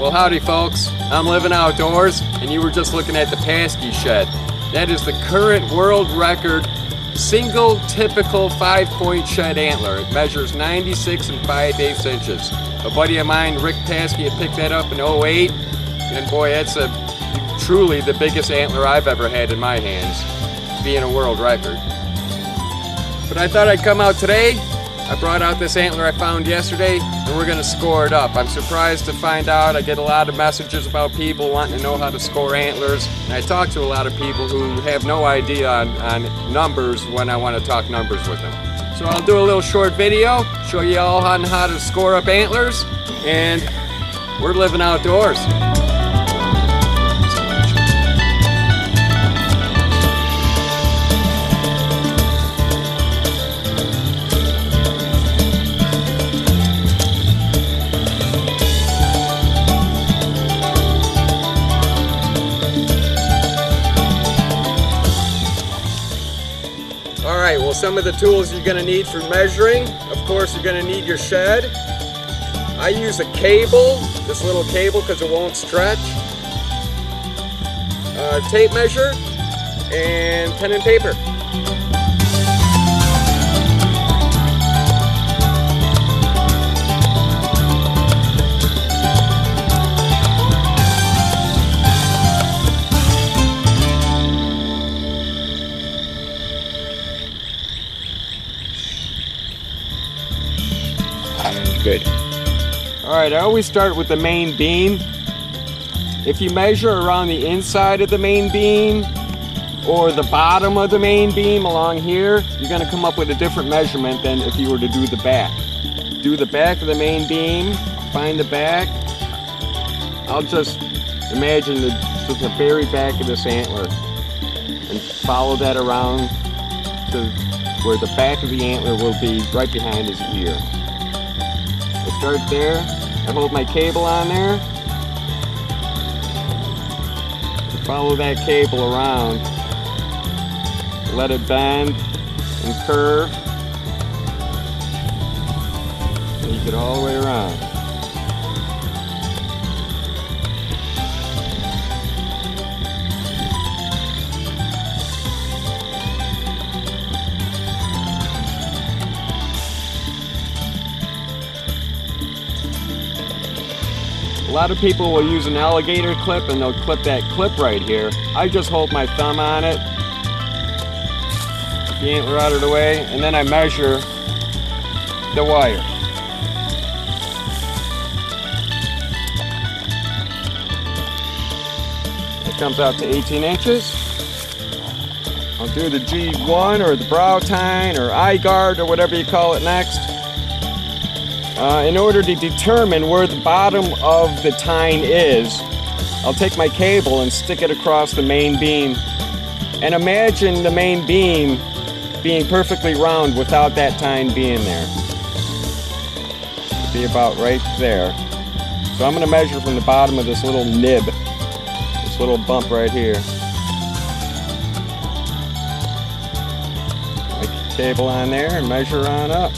Well, howdy folks, I'm Livin Outdoors, and you were just looking at the Paskey shed. That is the current world record single typical 5-point shed antler. It measures 96 5/8 inches. A buddy of mine, Rick Paskey, had picked that up in '08, and boy, that's truly the biggest antler I've ever had in my hands, being a world record. But I thought I'd come out today. I brought out this antler I found yesterday, and we're gonna score it up. I'm surprised to find out I get a lot of messages about people wanting to know how to score antlers, and I talk to a lot of people who have no idea on numbers when I want to talk numbers with them. So I'll do a little short video, show you all on how to score up antlers, and we're living outdoors. Alright, well, some of the tools you're going to need for measuring, of course, you're going to need your shed. I use a cable, this little cable, because it won't stretch. Tape measure, and pen and paper. Good. Alright, I always start with the main beam. If you measure around the inside of the main beam or the bottom of the main beam along here, you're going to come up with a different measurement than if you were to do the back. Do the back of the main beam, find the back. I'll just imagine the very back of this antler and follow that around to where the back of the antler will be right behind his ear. I start there, I hold my cable on there, follow that cable around, let it bend and curve, take it all the way around. A lot of people will use an alligator clip and they'll clip that clip right here. I just hold my thumb on it, get the antler out of the way, and then I measure the wire. It comes out to 18 inches. I'll do the G1 or the brow tine or eye guard or whatever you call it next. In order to determine where the bottom of the tine is, I'll take my cable and stick it across the main beam. And imagine the main beam being perfectly round without that tine being there. It'll be about right there. So I'm going to measure from the bottom of this little nib, this little bump right here. Make the cable on there and measure on up.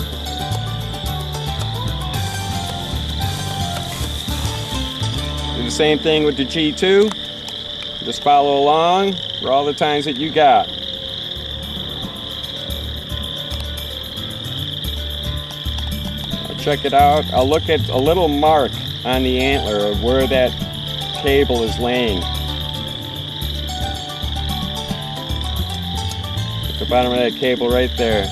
Do the same thing with the G2. Just follow along for all the tines that you got. I'll check it out. I'll look at a little mark on the antler of where that cable is laying. At the bottom of that cable right there.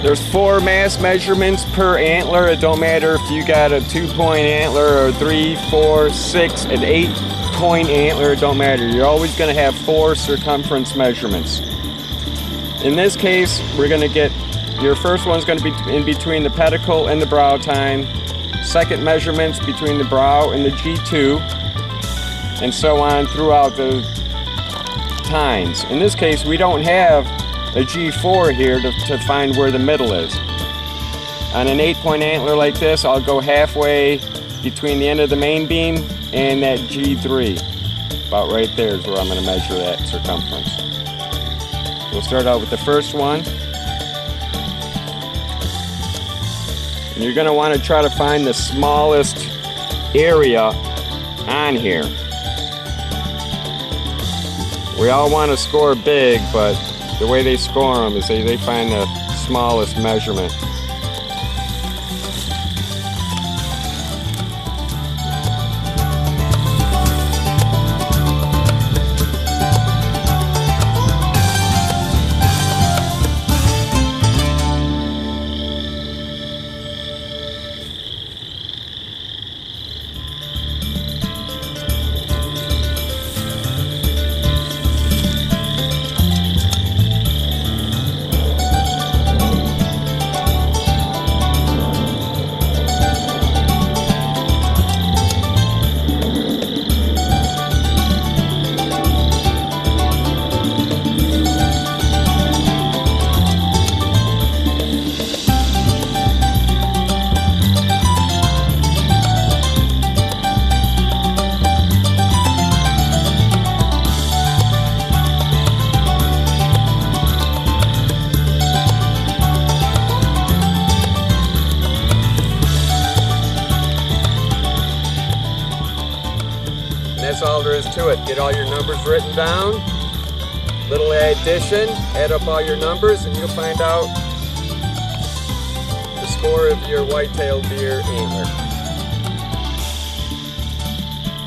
There's 4 mass measurements per antler. It don't matter if you got a 2-point antler or 3, 4, 6, and 8-point antler. It don't matter. You're always going to have 4 circumference measurements. In this case, we're going to get, your first one's going to be in between the pedicle and the brow tine. second measurements between the brow and the G2, and so on throughout the tines. In this case, we don't have a G4 here to find where the middle is. On an 8-point antler like this, I'll go halfway between the end of the main beam and that G3. About right there is where I'm going to measure that circumference. We'll start out with the first one. And you're going to want to try to find the smallest area on here. We all want to score big, but the way they score them is they find the smallest measurement. That's all there is to it. Get all your numbers written down, little addition, add up all your numbers, and you'll find out the score of your white-tailed deer antler.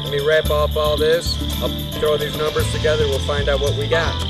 Let me wrap off all this. I'll throw these numbers together, we'll find out what we got.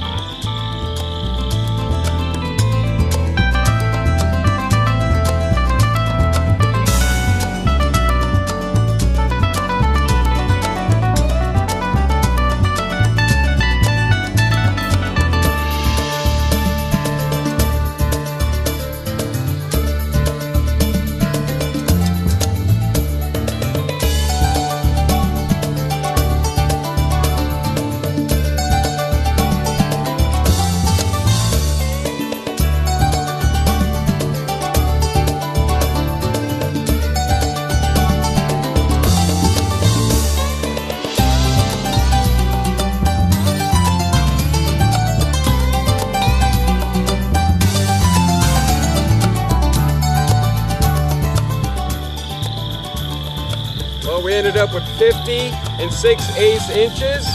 We ended up with 50 6/8 inches,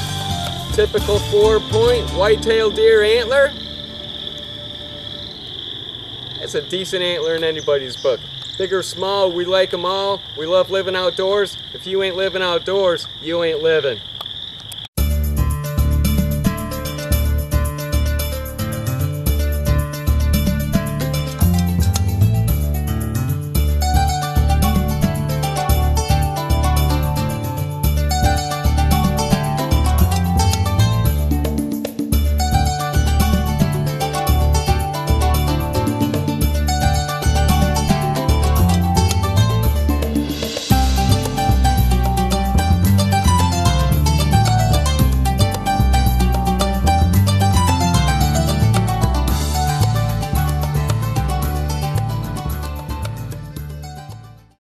typical 4-point white-tailed deer antler. That's a decent antler in anybody's book. Big or small, we like them all. We love living outdoors. If you ain't living outdoors, you ain't living.